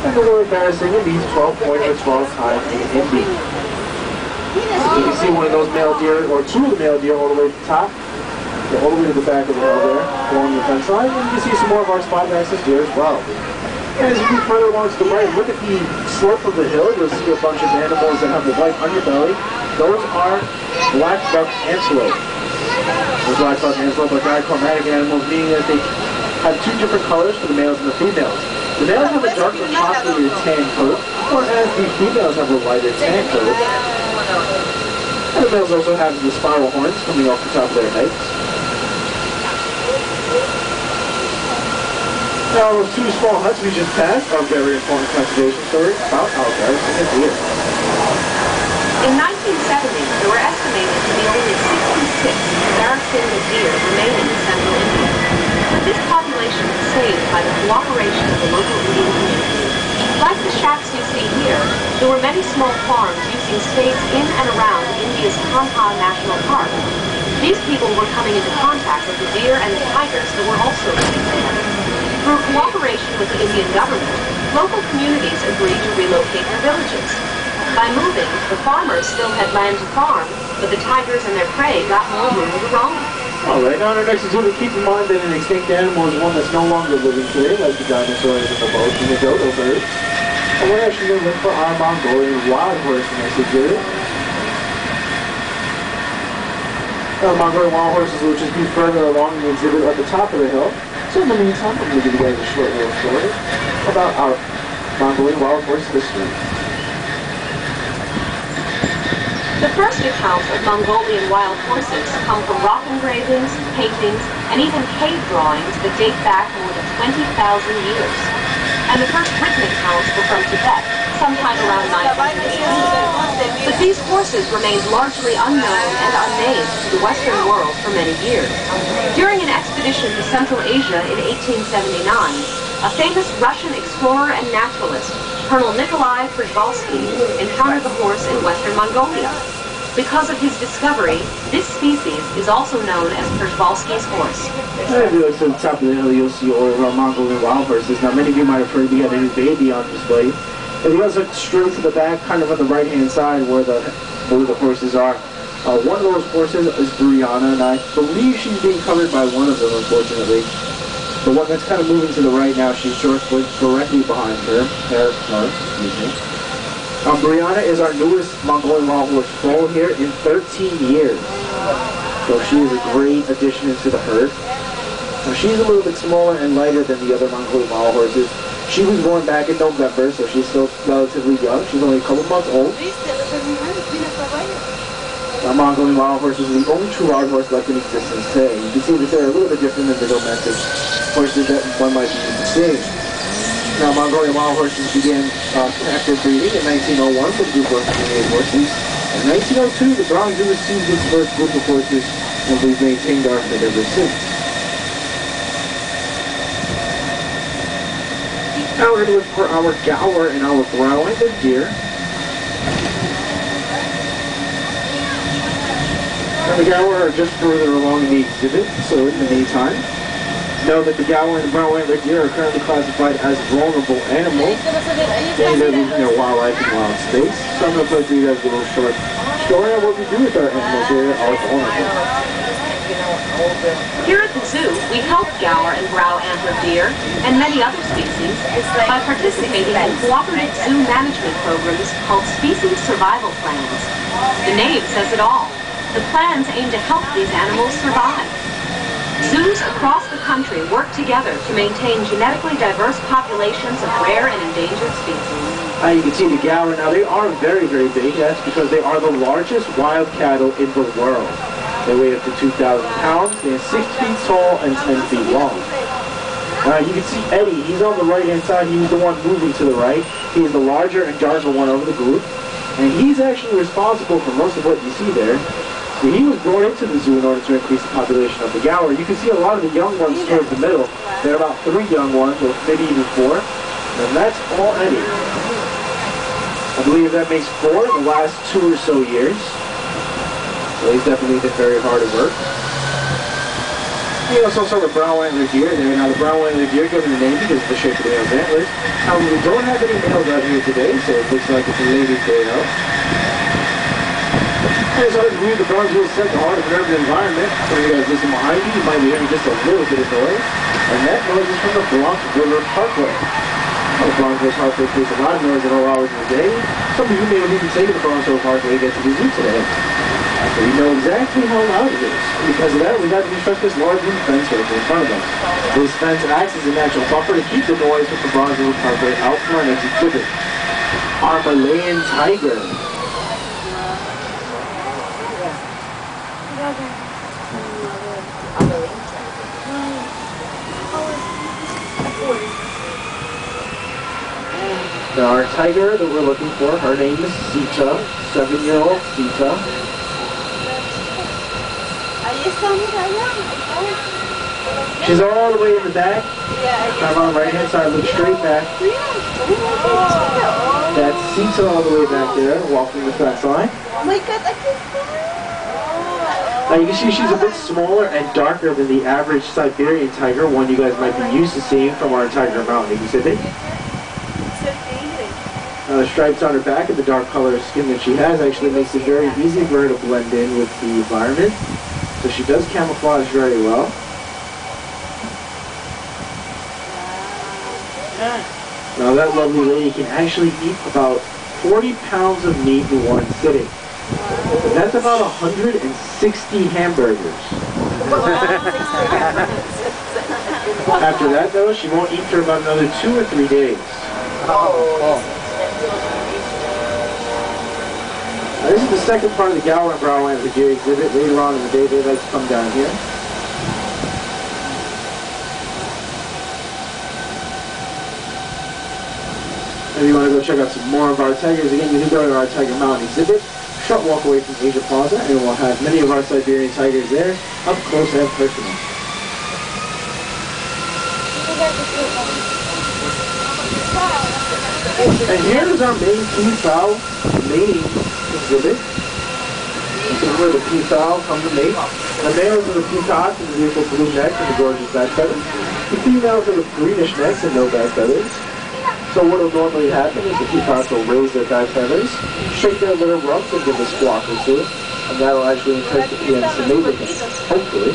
And the word embarrassing in these 12 points or 12 times in Hindi. You can see one of those male deer, or two of the male deer all the way to the top. They're all the way to the back of the hill there, along the fence line. And you can see some more of our spot access deer as well. And as you move further along to the right, look at the slope of the hill. You'll see a bunch of animals that have the white underbelly. Those are black buck antelope. The black buck antelope are dichromatic animals, meaning that they have two different colors for the males and the females. The males have a darker chocolatey tan coat, whereas the females have a lighter tan coat. And the males also have the spiral horns coming off the top of their heads. Now, those two small huts we just passed are very important conservation stories about our bears and deer. In 1970, there were estimated to be only 66 barracuda deer remaining in central India. This population was saved by the cooperation of the local Indian community. Like the shacks you see here, there were many small farms using space in and around India's Kanha National Park. These people were coming into contact with the deer and the tigers that were also living there. Through cooperation with the Indian government, local communities agreed to relocate their villages. By moving, the farmers still had land to farm, but the tigers and their prey got more room to roam. Alright, now in our next exhibit, keep in mind that an extinct animal is one that's no longer living today, like the dinosaurs and the boats and the dodo birds. And we're actually going to look for our Mongolian wild horse in this exhibit. Now, the Mongolian wild horses will just be further along the exhibit at the top of the hill. So in the meantime, I'm going to give you guys a short little story about our Mongolian wild horse history. The first accounts of Mongolian wild horses come from rock engravings, paintings, and even cave drawings that date back more than 20,000 years. And the first written accounts were from Tibet, sometime around 918. But these horses remained largely unknown and unnamed to the Western world for many years. During an expedition to Central Asia in 1879, a famous Russian explorer and naturalist, Colonel Nikolai Przewalski, encountered the horse in western Mongolia. Because of his discovery, this species is also known as Przewalski's horse. If you look to the top of the hill, you'll see all of our Mongolian wild horses. Now, many of you might have heard we had a new baby on display. If you guys look straight to the back, kind of on the right-hand side where the horses are, one of those horses is Brianna, and I believe she's being covered by one of them, unfortunately. The one that's kind of moving to the right now, she's directly behind her. Brianna is our newest Mongolian wild horse foal here in 13 years. So she is a great addition into the herd. Now she's a little bit smaller and lighter than the other Mongolian wild horses. She was born back in November, so she's still relatively young. She's only a couple months old. Our Mongolian wild horses are the only true wild horse left in existence today. You can see that they're a little bit different than the domestic horses that one might be used to seeing. Now, Mongolian wild horses began active breeding in 1901 with a group of 28 horses. In 1902, the Bronx Zoo received its first group of horses, and we've maintained our herd ever since. Now we're going to look for our gaur and our brow and the deer. And the gaur are just further along in the exhibit, so in the meantime, know that the gaur and the brown antler deer are currently classified as vulnerable animals, meaning they're losing their wildlife in wild space. So I'm going to play for you guys a little short story on what we do with our animals here are vulnerable. Here at the zoo, we help gaur and brow antler deer and many other species by participating in cooperative zoo management programs called species survival plans. The name says it all. The plans aim to help these animals survive. Zoos across the country work together to maintain genetically diverse populations of rare and endangered species. You can see the gaur. Now, they are very, very big. That's because they are the largest wild cattle in the world. They weigh up to 2,000 pounds. They're 6 feet tall and 10 feet long. You can see Eddie. He's on the right-hand side. He's the one moving to the right. He's the larger and darker one over the group. And he's actually responsible for most of what you see there. He was brought into the zoo in order to increase the population of the gaur. You can see a lot of the young ones towards the middle. There are about 3 young ones, or maybe even 4. And that's all Eddie. I believe that makes 4 in the last 2 or so years. So he's definitely been very hard at work. You also saw the brown antler deer there. Now the brown antler deer given the name because of the shape of the male's antlers. However, we don't have any males out here today, so it looks like it's a lady's day out. And as always, the Bronxville set the heart of an urban environment. So you guys listen behind you might be hearing just a little bit of noise. And that noise is from the Bronx River Parkway. The Bronxville Parkway creates a lot of noise at all hours of the day. Some of you may have even taken the Bronxville Parkway to get to the zoo today. So we know exactly how loud it is. Because of that, we got to construct this large wooden fence right in front of us. This fence acts as a natural buffer to keep the noise from the Bronxville Parkway out from our next exhibit. Our Malayan tiger. Now our tiger that we're looking for, her name is Sita, 7-year-old Sita. She's all the way in the back. I'm on the right hand side, look straight back. That's Sita all the way back there, walking the fence line. Oh my god, I can Now you can see she's a bit smaller and darker than the average Siberian tiger, one you guys might be used to seeing from our Tiger Mountain exhibit. The stripes on her back and the dark color of skin that she has actually makes it very easy for her to blend in with the environment. So she does camouflage very well. Now that lovely lady can actually eat about 40 pounds of meat in one sitting. And that's about 160 hamburgers. After that though, she won't eat for about another 2 or 3 days. Now, this is the second part of the Gower and Brown Antler Deer exhibit. Later on in the day, they like to come down here. If you want to go check out some more of our tigers, again, you can go to our Tiger Mountain exhibit. Short walk away from Asia Plaza, and we'll have many of our Siberian tigers there, up close and personal. And here's our main peafowl mating exhibit. This is where the peafowl come to mate. The males are the peacocks with the beautiful blue necks and the gorgeous back feathers. The females are with greenish necks and no back feathers. So what will normally happen is the peacocks will raise their back feathers, shake their little rumps and give a squawk or two, and that will actually entice the peons to mate with them, hopefully.